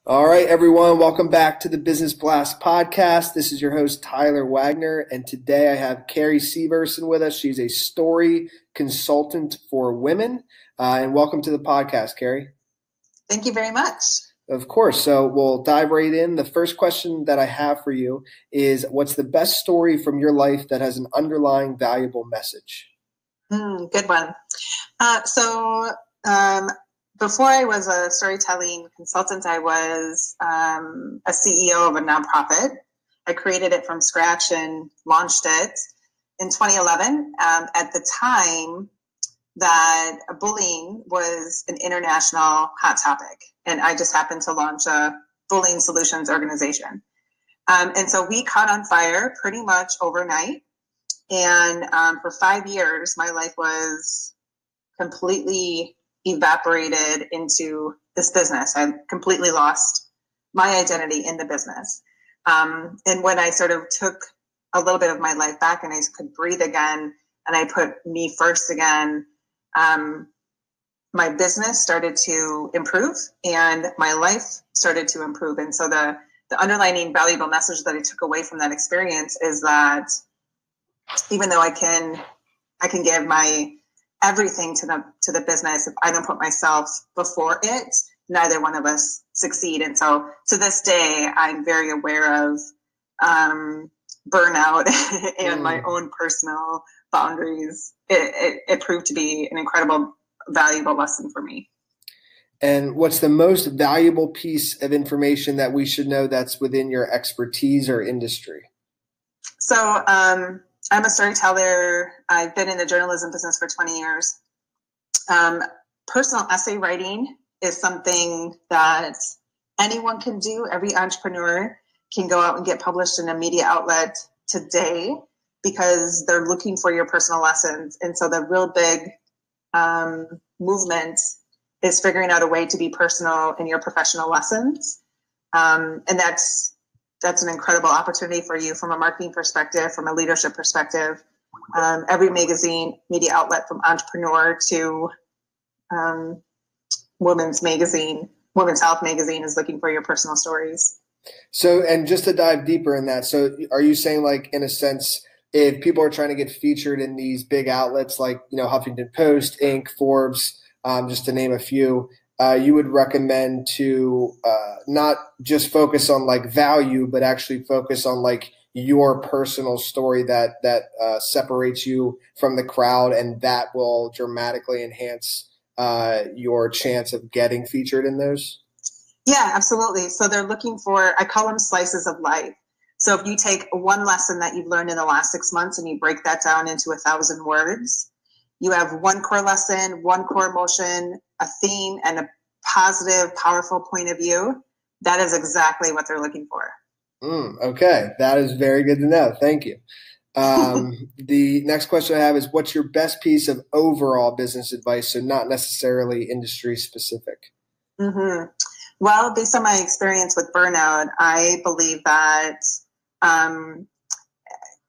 All right, everyone, welcome back to the Business Blast podcast. This is your host, Tyler Wagner, and today I have Carrie Severson with us. She's a story consultant for women. And welcome to the podcast, Carrie. Thank you very much. Of course. So we'll dive right in. The first question that I have for you is, what's the best story from your life that has an underlying valuable message? Good one. So before I was a storytelling consultant, I was a CEO of a nonprofit. I created it from scratch and launched it in 2011. At the time that bullying was an international hot topic, and I just happened to launch a bullying solutions organization. And so we caught on fire pretty much overnight. And for 5 years, my life was completely evaporated into this business. I completely lost my identity in the business. And when I sort of took a little bit of my life back and I could breathe again and I put me first again, my business started to improve and my life started to improve. And so the underlying valuable message that I took away from that experience is that even though I can give my everything to the business, if I don't put myself before it, neither one of us succeed. And so to this day, I'm very aware of burnout and my own personal boundaries. It proved to be an incredible, valuable lesson for me. And what's the most valuable piece of information that we should know that's within your expertise or industry? So I'm a storyteller. I've been in the journalism business for 20 years. Personal essay writing is something that anyone can do. Every entrepreneur can go out and get published in a media outlet today because they're looking for your personal lessons. And so the real big movement is figuring out a way to be personal in your professional lessons. And that's an incredible opportunity for you from a marketing perspective, from a leadership perspective. Every magazine, media outlet, from Entrepreneur to Women's Health magazine is looking for your personal stories. So, and just to dive deeper in that, so are you saying, like, in a sense, if people are trying to get featured in these big outlets like, Huffington Post, Inc., Forbes, just to name a few, you would recommend to not just focus on like value, but actually focus on like your personal story that separates you from the crowd, and that will dramatically enhance your chance of getting featured in those? Yeah, absolutely. So they're looking for, I call them slices of life. So if you take one lesson that you've learned in the last 6 months and you break that down into 1,000 words, you have one core lesson, one core emotion, a theme, and a positive, powerful point of view. That is exactly what they're looking for. Okay. That is very good to know. Thank you. The next question I have is, what's your best piece of overall business advice? So not necessarily industry specific. Mm-hmm. Well, based on my experience with burnout, I believe that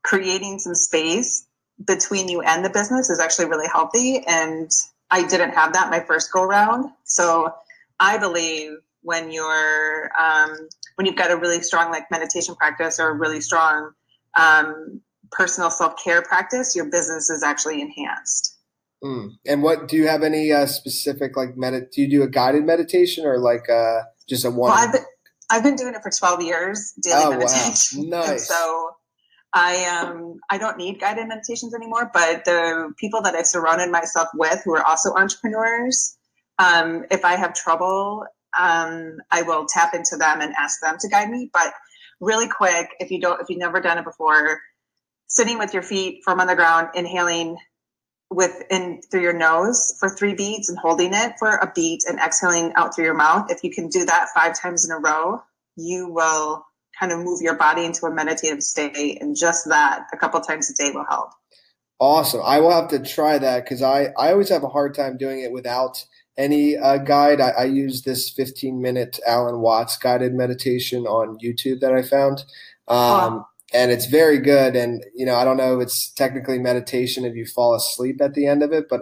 creating some space between you and the business is actually really healthy. And I didn't have that my first go round. So I believe when you've got a really strong like meditation practice or a really strong personal self-care practice, your business is actually enhanced. And what do you have any specific like do you do a guided meditation or like just a one? Well, I've been doing it for 12 years, daily meditation. Wow. Nice. And so I don't need guided meditations anymore, but the people that I've surrounded myself with who are also entrepreneurs, if I have trouble, I will tap into them and ask them to guide me. But really quick, if you've never done it before, sitting with your feet firm on the ground, inhaling through your nose for 3 beats and holding it for a beat and exhaling out through your mouth. If you can do that 5 times in a row, you will kind of move your body into a meditative state, and just that a couple times a day will help. Awesome. I will have to try that because I always have a hard time doing it without any guide. I use this 15-minute Alan Watts guided meditation on YouTube that I found. and it's very good. And, I don't know if it's technically meditation if you fall asleep at the end of it, but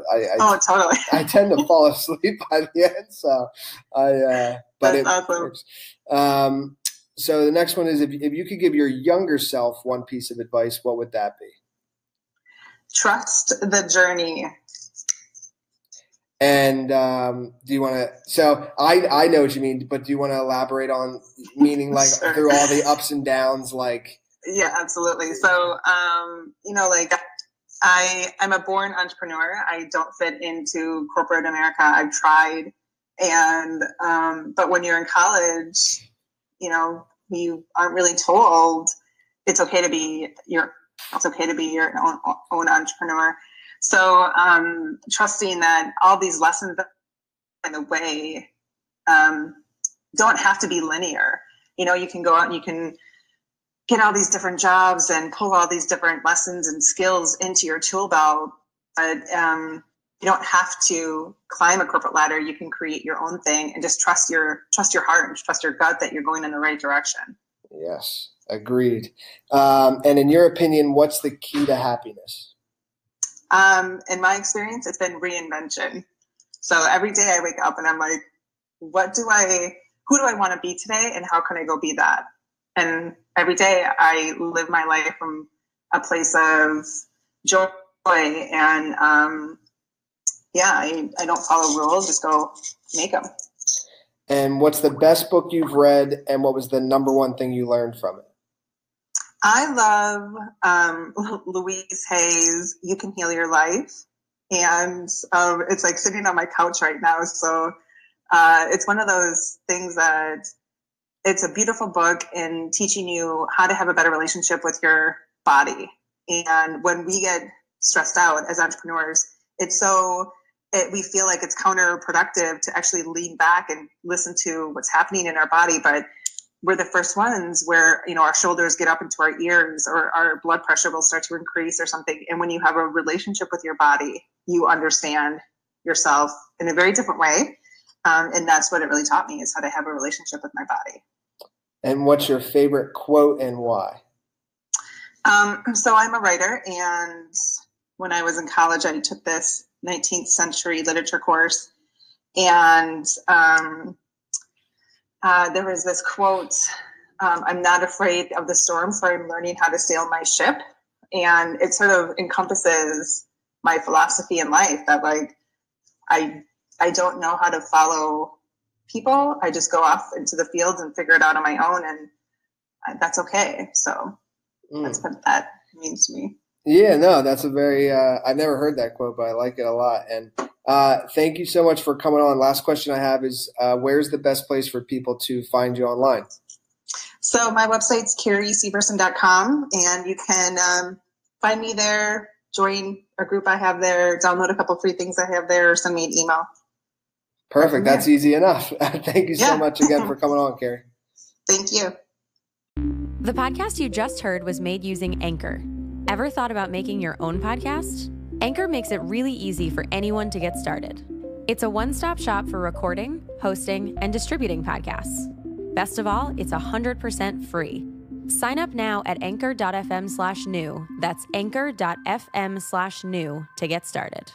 totally. I tend to fall asleep by the end. So but That's it awesome. works. So the next one is if you could give your younger self one piece of advice, what would that be? Trust the journey. And do you want to? So I know what you mean, but do you want to elaborate on meaning like Sure. through all the ups and downs, like? Yeah, absolutely. So like I'm a born entrepreneur. I don't fit into corporate America. I've tried, and but when you're in college, you aren't really told it's okay to be your own entrepreneur. So trusting that all these lessons in the way don't have to be linear. You can go out and you can get all these different jobs and pull all these different lessons and skills into your tool belt, but you don't have to climb a corporate ladder. You can create your own thing and just trust your heart and trust your gut that you're going in the right direction. Yes, agreed. And in your opinion, what's the key to happiness? In my experience, it's been reinvention. So every day I wake up and I'm like, who do I want to be today? And how can I go be that? And every day I live my life from a place of joy and, I don't follow rules, just go make them. And what's the best book you've read, and what was the number one thing you learned from it? I love Louise Hay's You Can Heal Your Life. And it's like sitting on my couch right now. So it's one of those things that it's a beautiful book in teaching you how to have a better relationship with your body. And when we get stressed out as entrepreneurs, we feel like it's counterproductive to actually lean back and listen to what's happening in our body. But we're the first ones where, our shoulders get up into our ears or our blood pressure will start to increase or something. And when you have a relationship with your body, you understand yourself in a very different way. And that's what it really taught me, is how to have a relationship with my body. And what's your favorite quote and why? So I'm a writer, and when I was in college, I took this 19th century literature course, and there was this quote, I'm not afraid of the storm, for I'm learning how to sail my ship. And it sort of encompasses my philosophy in life that I don't know how to follow people. I just go off into the fields and figure it out on my own, and that's okay. So that's what that means to me. Yeah, no, that's a very, I've never heard that quote, but I like it a lot. And thank you so much for coming on. Last question I have is, where's the best place for people to find you online? So my website's carrieseverson.com, and you can find me there, join a group I have there, download a couple free things I have there, or send me an email. Perfect. That's easy enough. Thank you so much again for coming on, Carrie. Thank you. The podcast you just heard was made using Anchor. Ever thought about making your own podcast? Anchor makes it really easy for anyone to get started. It's a one-stop shop for recording, hosting, and distributing podcasts. Best of all, it's 100% free. Sign up now at anchor.fm/new. That's anchor.fm/new to get started.